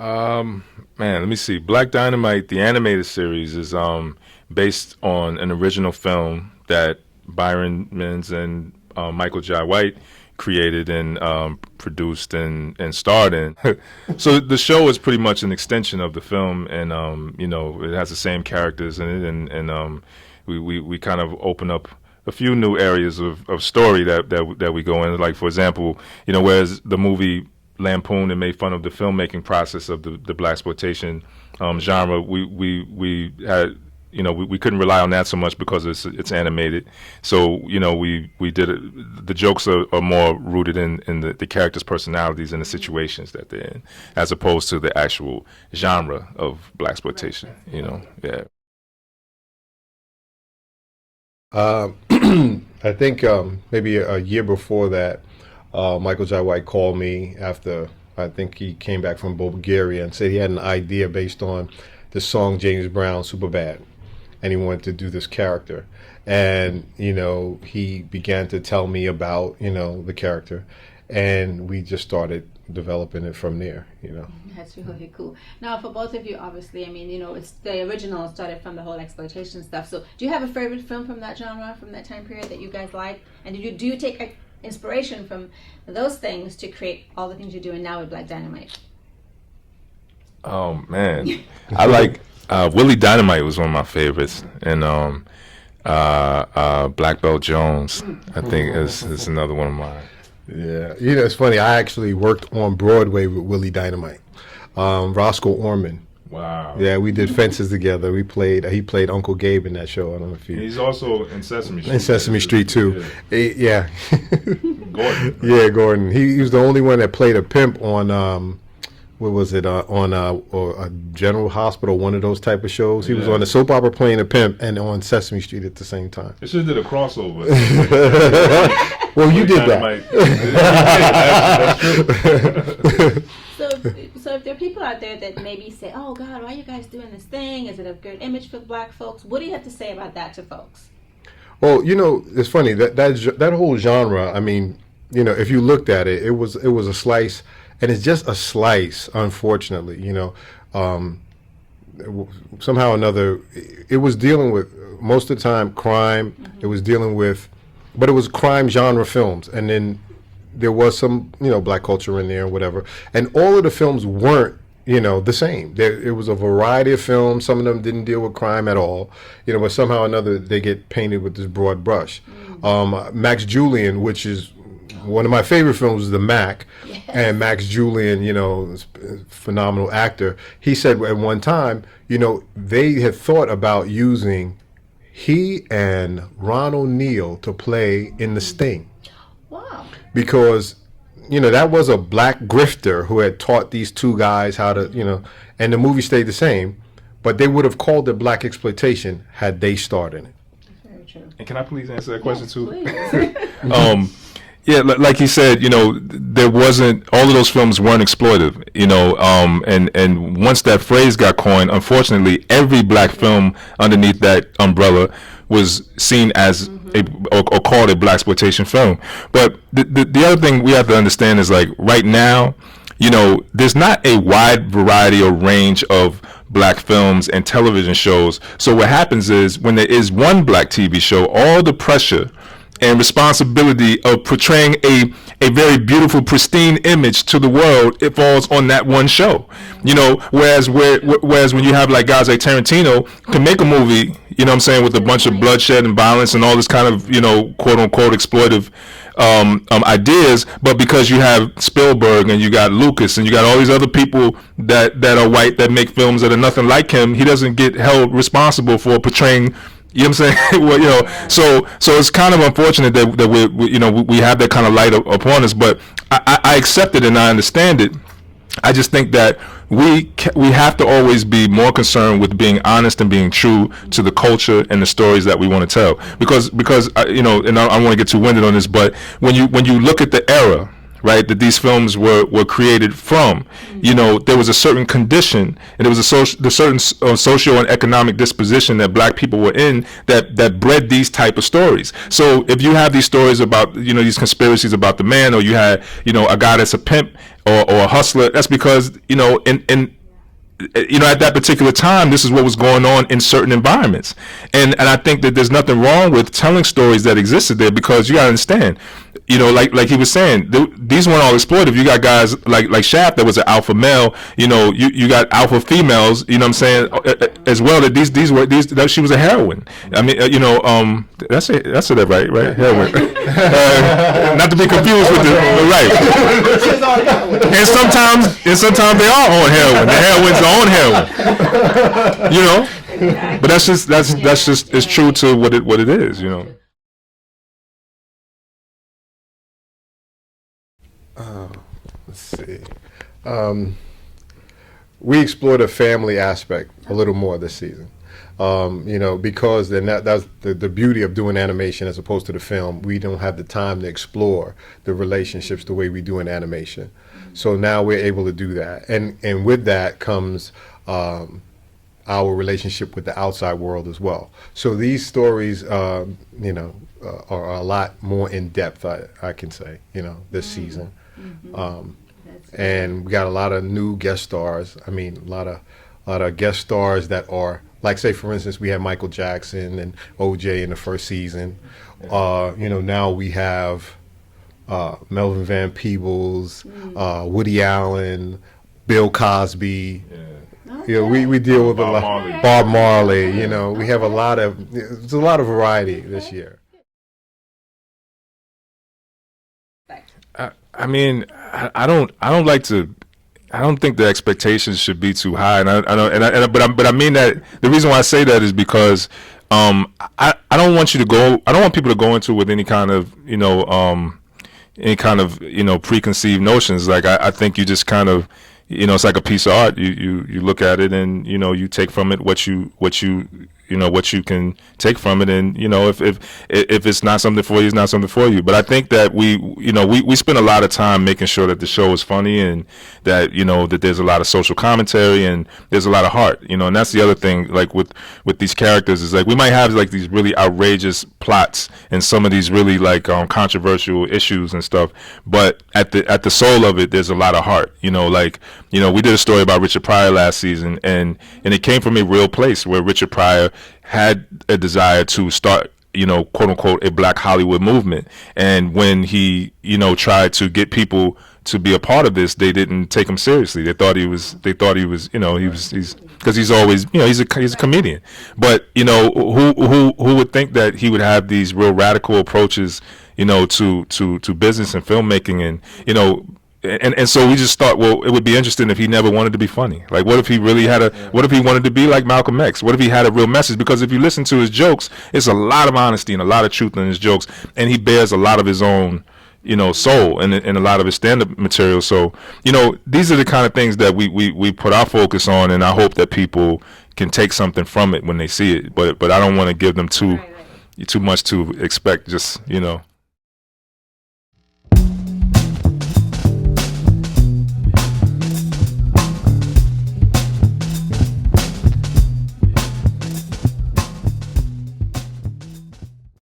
Man, let me see. Black Dynamite, the animated series, is based on an original film that Byron Minns and Michael Jai White created and produced and starred in. So the show is pretty much an extension of the film, and it has the same characters in it, and we kind of open up a few new areas of story that we go in. Like, for example, whereas the movie lampooned and made fun of the filmmaking process of the blaxploitation genre, we had we couldn't rely on that so much because it's animated. So we did it. The jokes are more rooted in the characters' personalities and the situations that they're in, as opposed to the actual genre of blaxploitation. Yeah. I think maybe a year before that, Michael Jai White called me after I think he came back from Bulgaria and said he had an idea based on the song James Brown, Superbad, and he wanted to do this character. And, he began to tell me about, the character, and we just started developing it from there. That's really cool. Now, for both of you, obviously, it's the original started from the whole exploitation stuff. So do you have a favorite film from that genre, from that time period that you guys like? And do you take inspiration from those things to create all the things you're doing now with Black Dynamite? Oh, man. I like Willie Dynamite was one of my favorites. And Black Belt Jones, I think, is another one of mine. Yeah, it's funny. I actually worked on Broadway with Willie Dynamite, Roscoe Orman. Wow. Yeah, we did Fences together. He played Uncle Gabe in that show. I don't know if he's also in Sesame Street. In Sesame Street too. Yeah. Gordon. Yeah, Gordon. He was the only one that played a pimp on what was it, on a General Hospital, one of those type of shows. He was on the soap opera playing a pimp and on Sesame Street at the same time. They should have did a crossover. Well, you did that. That's true. So if there are people out there that maybe say, oh God, why are you guys doing this thing? Is it a good image for black folks? What do you have to say about that to folks? Well, it's funny, that whole genre, if you looked at it, it was a slice. And it's just a slice, unfortunately, somehow or another, it was dealing with, most of the time, crime. Mm-hmm. It was dealing with, but it was crime genre films. And then there was some, black culture in there or whatever. And all of the films weren't, the same. It was a variety of films. Some of them didn't deal with crime at all, but somehow or another, they get painted with this broad brush. Mm-hmm. Max Julian, which is one of my favorite films, is The Mac. Yes. And Max Julian, phenomenal actor. He said at one time, they had thought about using he and Ron O'Neal to play in The Sting. Wow. Because, that was a black grifter who had taught these two guys how to, and the movie stayed the same, but they would have called it black exploitation had they starred in it. That's very true. And can I please answer that question too? Please. Yeah, like he said, there wasn't, all of those films weren't exploitive, and once that phrase got coined, unfortunately, every black film underneath that umbrella was seen as or called a blaxploitation film. But the other thing we have to understand is, like, right now, there's not a wide variety or range of black films and television shows. So what happens is, when there is one black TV show, all the pressure and responsibility of portraying a very beautiful, pristine image to the world, it falls on that one show. Whereas when you have like guys like Tarantino can make a movie, with a bunch of bloodshed and violence and all this kind of, quote unquote exploitive ideas, but because you have Spielberg and you got Lucas and you got all these other people that are white that make films that are nothing like him, he doesn't get held responsible for portraying. You know what I'm saying? Well, so it's kind of unfortunate that we have that kind of light upon us, but I accept it and I understand it. I just think that we have to always be more concerned with being honest and being true to the culture and the stories that we want to tell. Because and I don't want to get too winded on this, but when you look at the era, right, that these films were created from. You know, there was a certain condition, and there was the certain social and economic disposition that black people were in that bred these type of stories. So if you have these stories about, you know, these conspiracies about the man, or you had, you know, a guy that's a pimp or a hustler, that's because, you know, in you know, at that particular time, this is what was going on in certain environments. And I think that there's nothing wrong with telling stories that existed there, because you gotta understand, you know, like he was saying, these weren't all exploitive. You got guys like Shaft that was an alpha male. You know, you got alpha females. You know what I'm saying? As well, that that she was a heroine. I mean, you know, that's it right? Heroine. Not to be confused with right. And sometimes they are on heroin. The heroines are on heroin. You know, but that's just it's true to what it is. You know. Let's see. We explored a family aspect a little more this season. You know, because then that's the beauty of doing animation as opposed to the film. We don't have the time to explore the relationships the way we do in animation. So now we're able to do that. And with that comes our relationship with the outside world as well. So these stories, you know, are a lot more in depth, I can say, you know, this season. And we got a lot of new guest stars. I mean, a lot of guest stars that are, like, say, for instance, we had Michael Jackson and OJ in the first season. You know, now we have Melvin Van Peebles, Woody Allen, Bill Cosby. You know, we deal with Bob Marley. You know, we have there's a lot of variety this year. I mean, I don't think the expectations should be too high, but I mean that the reason why I say that is because I don't want people to go into with any kind of preconceived notions. Like I think you just kind of, you know, it's like a piece of art. You look at it and, you know, you take from it what you can take from it, and, you know, if it's not something for you, it's not something for you. But I think that we spend a lot of time making sure that the show is funny, and that, you know, that there's a lot of social commentary and there's a lot of heart, you know. And that's the other thing, like with these characters, is like we might have like these really outrageous plots and some of these really like controversial issues and stuff, but at the soul of it, there's a lot of heart, you know. Like, you know, we did a story about Richard Pryor last season, and it came from a real place where Richard Pryor had a desire to start, you know, quote unquote, a Black Hollywood movement. And when he, you know, tried to get people to be a part of this, they didn't take him seriously. They thought he was, you know, he's because he's always, you know, he's a comedian. But, you know, who would think that he would have these real radical approaches, you know, to business and filmmaking, and, you know. And so we just thought, well, it would be interesting if he never wanted to be funny. Like, what if he really what if he wanted to be like Malcolm X? What if he had a real message? Because if you listen to his jokes, it's a lot of honesty and a lot of truth in his jokes, and he bears a lot of his own, you know, soul and a lot of his stand-up material. So, you know, these are the kind of things that we put our focus on, and I hope that people can take something from it when they see it. But I don't want to give them too much to expect, just, you know.